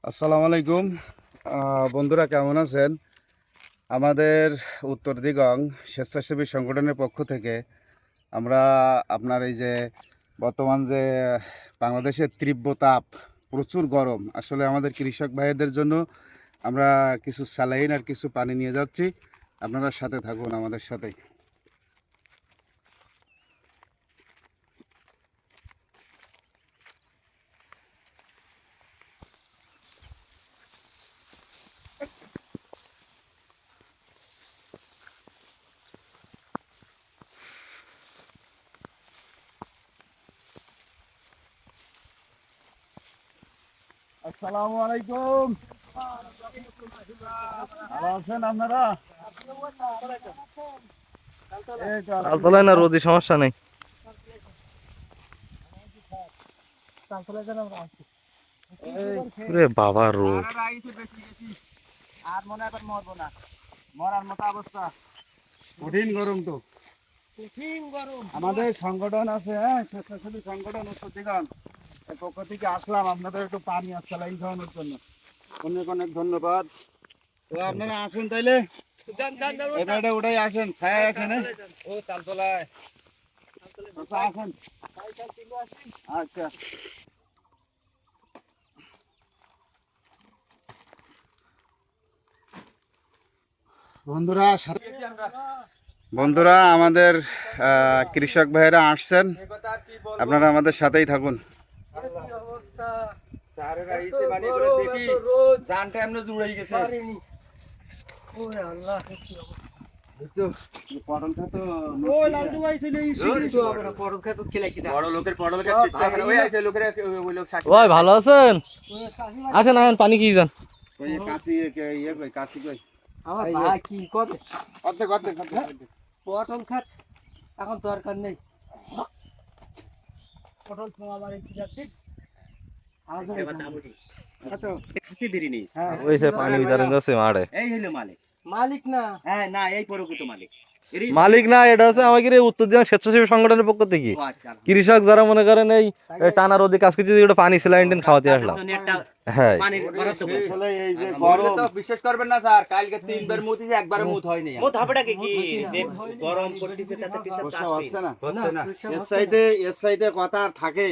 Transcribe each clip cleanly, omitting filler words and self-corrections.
আসসালামু আলাইকুম বন্ধুরা, কেমন আছেন? আমাদের উত্তর দিগং স্বেচ্ছাসেবী সংগঠনের পক্ষ থেকে আমরা আপনার এই যে বর্তমান যে বাংলাদেশের তীব্র তাপ, প্রচুর গরম, আসলে আমাদের কৃষক ভাইদের জন্য আমরা কিছু স্যালাইন আর কিছু পানি নিয়ে যাচ্ছি। আপনারা সাথে থাকুন আমাদের সাথে। আসসালামু আলাইকুম, ভালো আছেন আপনারা? তালতলায় না রোদি সমস্যা নেই। রে বাবা রোদ। আর মনে এখন মরবো না, মরার মতো অবস্থা। কঠিন গরম তো। কঠিন গরম। আমাদের সংগঠন আছে, হ্যাঁ, স্বেচ্ছাসেবী সংগঠন উত্তর দিগন, এর পক্ষ থেকে আসলাম আপনাদের একটু পানি আর স্যালাইন খাওয়ানোর জন্য। অনেক অনেক ধন্যবাদ। তো আপনারা আসুন তাইলে, এবারে ওটাই আসেন, ছায়া আসেন। ও তালতলায় আসেন, আচ্ছা। বন্ধুরা আমাদের কৃষক ভাইয়েরা আসছেন, আপনারা আমাদের সাথেই থাকুন। ওই ভালো আছেন? আসেন আসেন, পানি কি যান। পটল খাত এখন দরকার নেই। পটল ওই সে পানি বিতরণ করছে মাঠে। মালিক না, হ্যাঁ না এই প্রকৃত মালিক মালিক না, এটা হচ্ছে আমাদের এই উত্তর দিনাজপুর স্বেচ্ছাসেবী সংগঠনের পক্ষ থেকে কৃষক যারা মনে করেন এই টানা রোদে কাজ করতে ওটা পানি স্যালাইন খাওয়াতে আসলাম। হ্যাঁ, বিশ্বাস করবেন না স্যার, কালকে 3 বার মুত হইছে, একবারও মুত হয়নি। মুত হবেটা কি যে গরম করতেছে তাতে পেশাব আসছে না, হচ্ছে না। এর সাইডে কথা আর থাকে।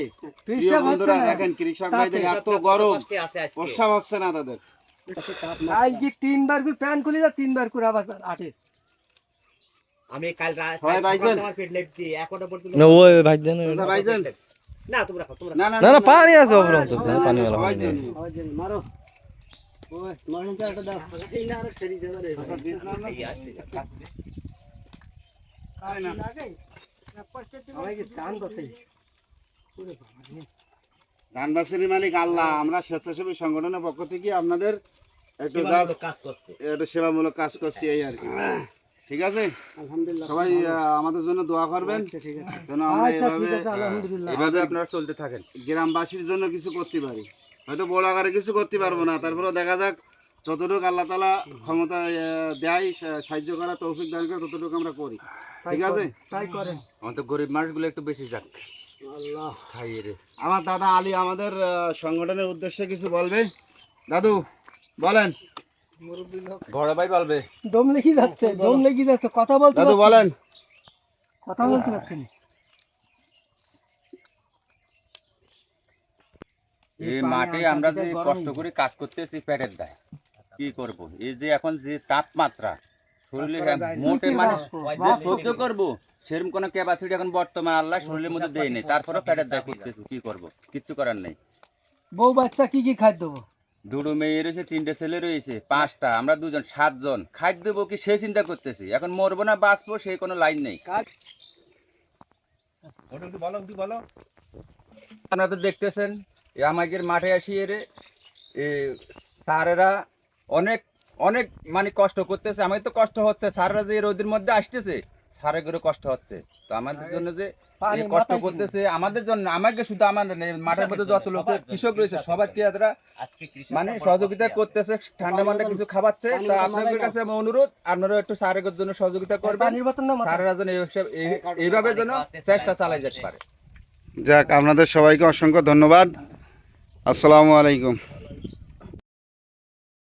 প্রিয় বন্ধুরা দেখেন, কৃষক ভাইদের এত গরম, প্রস্রাব হচ্ছে না তাদের। কালকে 3 বার করে প্যান খুলে যা, 3 বার করে আবার আটে। আমি কাল রাত হয় ভাইজান, আমার পেট লেগছি এখনো পর্যন্ত না ওই ভাই দেন আচ্ছা ভাইজান, না তোমরা খাও তোমরা না না না পানি আছে অপরন্ত পানি वाला সবাই জন্য। মারো ওই মরণ চাটা দাও। এই না আর ফেরি যাবে রে। আমাকে চান বসে। ধানবাসের মালিক আল্লাহ। আমরা স্বেচ্ছাসেবী সংগঠনের পক্ষ থেকে আপনাদের একটু কাজ করছে, একটু সেবামূলক কাজ করছি, এই আর কি। ঠিক আছে, আলহামদুলিল্লাহ। সবাই আমাদের জন্য দোয়া করবেন, ঠিক আছে। যেন আমরা আচ্ছা এভাবে ঠিক আছে, আলহামদুলিল্লাহ। এভাবে আপনারা চলতে থাকেন। গ্রামবাসীর জন্য কিছু করতে পারি। হয়তো বড় আকারে কিছু করতে পারবো না, তারপরেও দেখা যাক যতটুকু আল্লাহ তাআলা ক্ষমতা দেয়, সাহায্য করা তৌফিক দান করে, ততটুকু আমরা করি। ঠিক আছে, তাই করেন। আমাদের গরিব মানুষগুলো একটু বেশি যাক। আল্লাহ খাইয়ে রে আমার দাদা আলী আমাদের সংগঠনের উদ্দেশ্যে কিছু বলবে। দাদু বলেন। বড় ভাই বলবে। দম লেগে যাচ্ছে, দম লেগে যাচ্ছে, কথা বলতে দাদু বলেন। কথা বলতে পারছেন। এই মাঠে আমরা যে কষ্ট করে কাজ করতেছি পেটের দায়, কি করব? এই যে এখন যে তাপমাত্রা শরীরে মোটে মানুষ যে সহ্য করব সেরকম কোনো ক্যাপাসিটি এখন বর্তমান আল্লাহ শরীরের মধ্যে দেয় নেই, তারপরেও পেটের দায় করতেছি, কি করব? কিচ্ছু করার নেই। বউ বাচ্চা কি কি খাদ্য দেবো? দুটো মেয়ে রয়েছে, 3টে ছেলে রয়েছে, 5টা, আমরা 2জন, 7জন। খাদ্য দেবো কি সে চিন্তা করতেছি। এখন মরবো না বাঁচবো সেই কোনো লাইন নেই। আপনারা তো দেখতেছেন আমাদের মাঠে আসিয়ে রে স্যারেরা অনেক অনেক মানে কষ্ট করতেছে। আমাদের তো কষ্ট হচ্ছে, স্যারেরা যে রোদের মধ্যে আসতেছে স্যারের কষ্ট হচ্ছে। তো আমাদের জন্য যে এই কষ্ট করতেছে, আমাদের জন্য, আমাকে শুধু আমাদের মাঠের মধ্যে যত লোক কৃষক রয়েছে সবাইকে এরা মানে সহযোগিতা করতেছে, ঠান্ডা মান্ডা কিছু খাওয়াচ্ছে। তো আপনাদের কাছে আমার অনুরোধ, আপনারা একটু স্যারের জন্য সহযোগিতা করবেন, স্যারেরা যেন এইভাবে যেন চেষ্টা চালাই যেতে পারে। যাক, আপনাদের সবাইকে অসংখ্য ধন্যবাদ। আসসালামু আলাইকুম।